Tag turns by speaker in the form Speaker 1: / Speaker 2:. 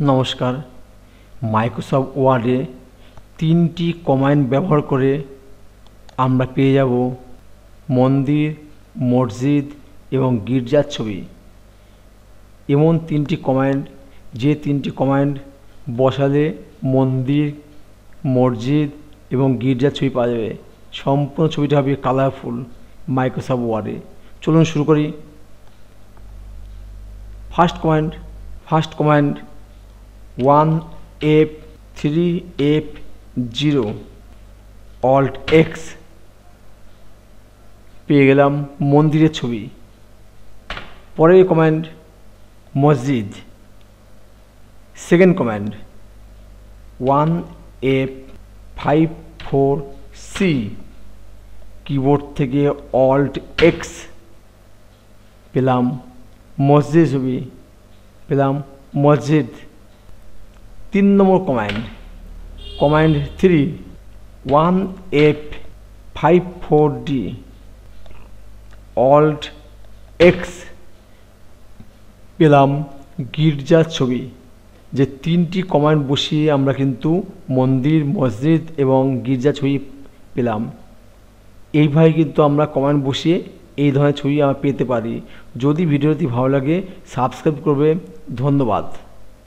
Speaker 1: নমস্কার। মাইক্রোসফট ওয়ার্ডে 3টি কমান্ড ব্যবহার করে আমরা পেয়ে যাব মন্দির, মসজিদ এবং গির্জার ছবি। এমন 3টি কমান্ড, যে 3টি কমান্ড বসালে মন্দির, মসজিদ এবং গির্জার ছবি পাওয়া যাবে। সম্পূর্ণ ছবিটা হবে কালারফুল মাইক্রোসফট ওয়ার্ডে। চলুন শুরু করি। First command 1F3F0 Alt X, পেয়ে গেলাম মন্দিরের ছবি। পরের কমান্ড মসজিদ। সেকেন্ড কমান্ড 1F54C, কিবোর্ড থেকে Alt X, পেলাম মসজিদ ছবি, পেলাম মসজিদ। 3 নম্বর কমান্ড 3 1F54D Alt X, পেলাম গির্জার ছবি। যে 3টি কমান্ড বসিয়ে আমরা কিন্তু মন্দির, মসজিদ এবং গির্জার ছবি পেলাম। এইভাবে কিন্তু আমরা কমান্ড বসিয়ে এই ধরনের ছবি আমরা পেতে পারি। যদি ভিডিওটি ভালো লাগে সাবস্ক্রাইব করবে। ধন্যবাদ।